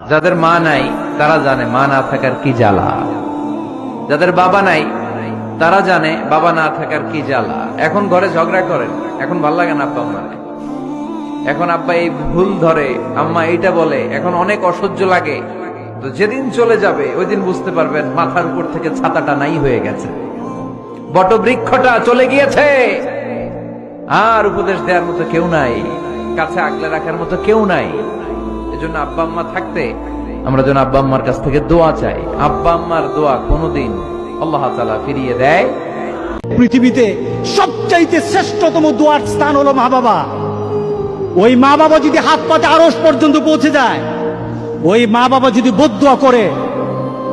যাদের মা নাই তারা জানে মা না থাকার কি জ্বালা, যাদের বাবা নাই তারা জানে বাবা না থাকার কি জ্বালা। এখন ঘরে ঝগড়া করেন, এখন ভাল লাগে না আব্বা আম্মা, এখন আব্বা এই ভুল ধরে, আম্মা এইটা বলে, এখন অনেক অসহ্য লাগে। তো যেদিন চলে যাবে ওই দিন বুঝতে পারবেন মাথার উপর থেকে ছাতাটা নাই হয়ে গেছে, বটবৃক্ষটা চলে গিয়েছে, আর উপদেশ দেওয়ার মতো কেউ নাই, কাছে আগলে রাখার মতো কেউ নাই। এজন্য আব্বা আম্মা থাকতে আমরা যেন আব্বা আম্মার কাছ থেকে দোয়া চাই। আব্বা আম্মার দোয়া কোনোদিন আল্লাহ তাআলা ফিরিয়ে দেয়। পৃথিবীতে সবচাইতে শ্রেষ্ঠতম দোয়ার স্থান হলো মা বাবা। ওই মা বাবা যদি হাত পাতে আরশ পর্যন্ত পৌঁছে যায়, ওই মা বাবা যদি বদদোয়া করে,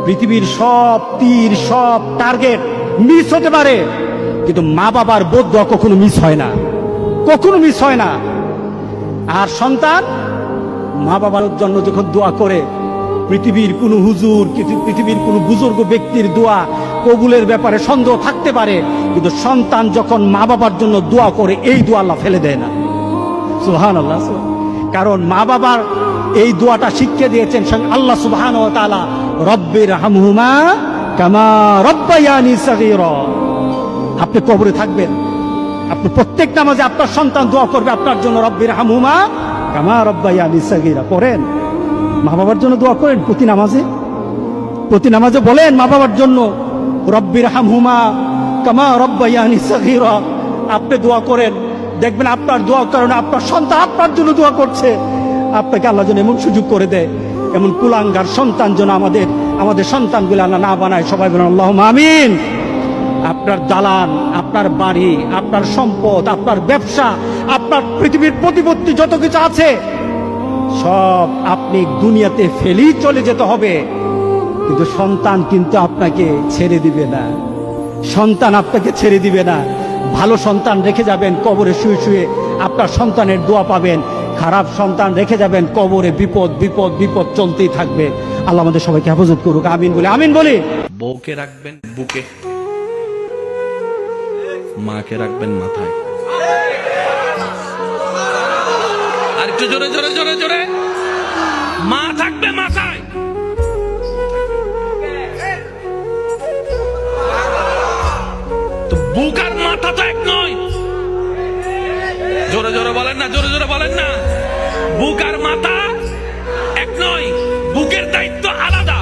পৃথিবীর সব তীর সব টার্গেট মিস হতে পারে, কিন্তু মা বাবার বদদোয়া কখনো মিস হয় না, কখনো মিস হয় না। আর সন্তান মা বাবার জন্য যখন দোয়া করে, পৃথিবীর কোন হুজুর, পৃথিবীর কোন বুজুর্গ ব্যক্তির দোয়া কবুলের ব্যাপারে সন্দেহ থাকতে পারে, কিন্তু সন্তান যখন মা বাবার জন্য দোয়া করে, এই দোয়া আল্লাহ ফেলে দেয় না। সুবহানাল্লাহ। কারণ মা বাবার এই দোয়াটা শিখিয়ে দিয়েছেন আল্লাহ সুবহানাহু ওয়া তাআলা, রব্বির হামহুমা কামা রব্বায়ানি সগীরা। আপনি কবরে থাকবেন, আপনি প্রত্যেক নামাজে আপনার সন্তান দোয়া করবে আপনার জন্য, রব্বির হামহুমা কামা রব্বায়ানি সগীরা। করেন, মা বাবার জন্য দোয়া করেন প্রতি নামাজে, প্রতি নামাজে বলেন মা বাবার জন্য রব্বির হামহুমা কামা রব্বায়ানি সগীরা। আপনি দোয়া করেন, দেখবেন আপনার দোয়ার কারণে আপনার সন্তান আপনার জন্য দোয়া করছে। আপনাকে আল্লাহ যেন এমন সুযোগ করে দেয়, এমন কুলাঙ্গার সন্তান যেন আমাদের সন্তানগুলো আল্লাহ না বানায়। সবাই বলেন আল্লাহুম্মা আমিন। আপনার দালান, আপনার বাড়ি, আপনার সম্পদ, আপনার ব্যবসা, আপনার পৃথিবীর প্রতিপত্তি যত কিছু আছে, সব আপনি দুনিয়াতে ফেলেই চলে যেতে হবে, কিন্তু সন্তান কিন্তু আপনাকে ছেড়ে দিবে না। সন্তান আপনাকে ছেড়ে দিবে না। ভালো সন্তান রেখে যাবেন, কবরে শুয়ে শুয়ে আপনার সন্তানের দোয়া পাবেন। খারাপ সন্তান রেখে যাবেন, কবরে বিপদ বিপদ বিপদ চলতেই থাকবে। আল্লাহ আমাদের সবাইকে হেফাজত করুক, আমিন বলে। আমিন বলি। বউকে রাখবেন বুকে, মাকে রাখবেন মাথায়। আর একটু জোরে জোরে জোরে জোরে, মা থাকবে মাথায়। তো বুক আর মাথা তো এক নয়। জোরে জোরে বলেন না, জোরে জোরে বলেন না। বুক আর মাথা এক নয়। বুকের দায়িত্ব আলাদা,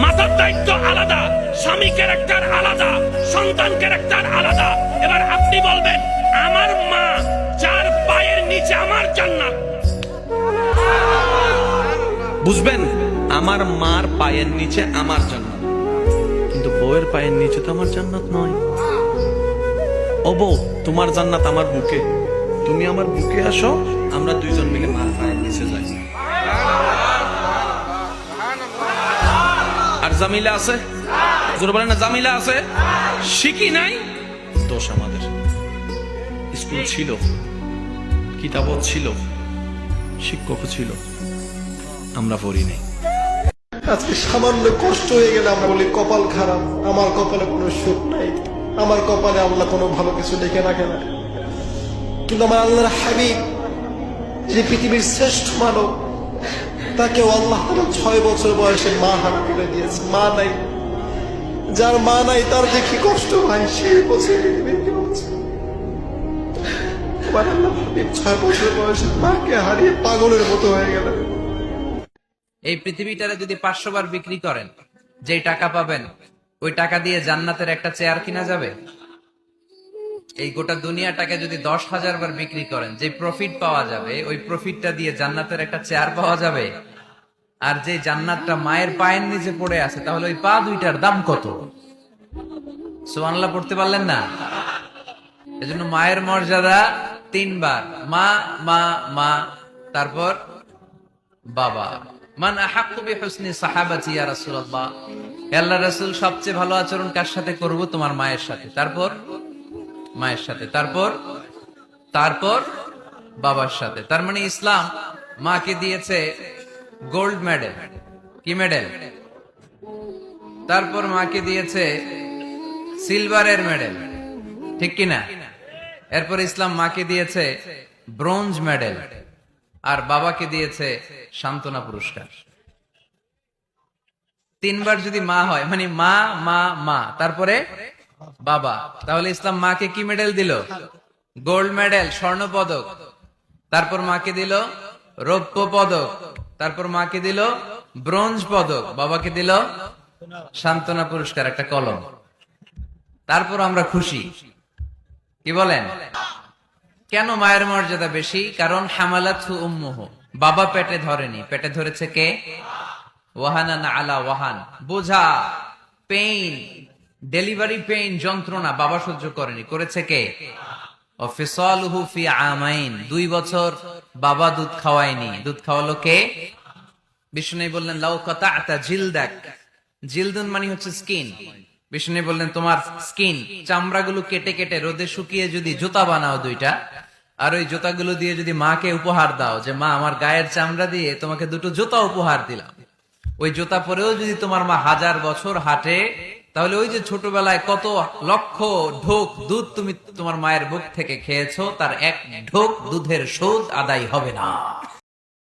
মাথার দায়িত্ব আলাদা, স্বামী ক্যারেক্টার আলাদা, সন্তান ক্যারেক্টার আলাদা। এবার আপনি বলবেন, আমার মা যার পায়ের নিচে আমার জান্নাত। বুঝবেন, আমার মার পায়ের নিচে আমার জান্নাত, কিন্তু বউয়ের পায়ের নিচে তো আমার জান্নাত নয়। ও বউ, তোমার জান্নাত আমার বুকে, তুমি আমার বুকে আসো, আমরা দুইজন মিলে মার পায়ের নিচে যাই। আর জামিলা আছে, জোরে বলেন না, জামিলা আছে। শিখি নাই, দোষ আমাদের। স্কুল ছিল, কিতাবও ছিল, শিক্ষকও ছিল, আমরা পড়ি নাই। আজকে সামান্য কষ্ট হয়ে গেলে আমরা বলি কপাল খারাপ, আমার কপালে কোনো সুখ নাই, আমার কপালে আল্লাহ কোনো ভালো কিছু লিখে রাখে না। কিন্তু আমার আল্লাহর হাবিব, যে পৃথিবীর শ্রেষ্ঠ মানব, তাকেও আল্লাহ 6 বছর বয়সে মা হারা করে দিয়েছে। মা নাই, যার মা নাই তার যে কি কষ্ট ভাই, সেই বছর পৃথিবীর কি হচ্ছে। আমার আল্লাহ হাবিব 6 বছর বয়সে মাকে হারিয়ে পাগলের মতো হয়ে গেল। এই পৃথিবীটারে যদি 500 বার বিক্রি করেন, যেই টাকা পাবেন ওই টাকা দিয়ে জান্নাতের একটা চেয়ার কিনা যাবে? এই গোটা দুনিয়াটাকে যদি 10,000 বার বিক্রি করেন, যে প্রফিট পাওয়া যাবে ওই প্রফিটটা দিয়ে জান্নাতের একটা চেয়ার পাওয়া যাবে? আর যে জান্নাতটা মায়ের পায়ের নিচে পড়ে আছে, তাহলে ওই পা দুইটার দাম কত? সুবহানাল্লাহ পড়তে পারলেন না? এজন্য মায়ের মর্যাদা 3 বার, মা মা মা, তারপর বাবা। মান আহাক্কু বিহুসনি সাহাবাতি ইয়া রাসূলুল্লাহ, আল্লাহর রাসূল সবচেয়ে ভালো আচরণ কার সাথে করব? তোমার মায়ের সাথে, তারপর মায়ের সাথে, তারপর বাবার সাথে। তার মানে ইসলাম মাকে দিয়েছে গোল্ড মেডেল। কি মেডেল? তারপর মাকে দিয়েছে সিলভারের মেডেল, ঠিক কিনা? এরপর ইসলাম মাকে দিয়েছে ব্রোঞ্জ মেডেল, আর বাবাকে দিয়েছে সান্ত্বনা পুরস্কার। তিনবার যদি মা হয় মানে মা মা মা তারপরে বাবা, তাহলে ইসলাম মাকে কি মেডেল দিল? গোল্ড মেডেল, স্বর্ণ পদক। তারপর মাকে দিল রৌপ্য পদক। তারপর মাকে দিল ব্রোঞ্জ পদক। বাবাকে দিল সান্ত্বনা পুরস্কার, একটা কলম। তারপর আমরা খুশি। কি বলেন? কেন মায়ের মর্যাদা বেশি? কারণ হামালাতহু উম্মুহু, বাবা পেটে ধরেনি, পেটে ধরেছে কে? ওয়াহানান আলা ওয়াহান, বোঝা, পেইন, ডেলিভারি পেইন, যন্ত্রণা বাবা সহ্য করেনি, করেছে কে? ও ফিসালুহু ফি আমাইন, 2 বছর বাবা দুধ খাওয়ায়নি, দুধ খাওয়ালো কে? বিষ্ণু বললেন লাউ কাতা'তা জিলদাক, জিলদুন মানে হচ্ছে স্কিন। বিষ্ণু বললেন তোমার স্কিন, চামড়াগুলো কেটে কেটে রোদে শুকিয়ে যদি জুতা বানাও 2টা, আর ওই জুতাগুলো দিয়ে যদি মাকে উপহার দাও যে মা আমার গায়ের চামড়া দিয়ে তোমাকে 2টো জুতা উপহার দিলাম, ওই জুতা পরেও যদি তোমার মা 1000 বছর হাঁটে, তাহলে ওই যে ছোটবেলায় কত লক্ষ ঢোক দুধ তুমি তোমার মায়ের বুক থেকে খেয়েছো, তার 1 ঢোক দুধের শোধ আদায় হবে না।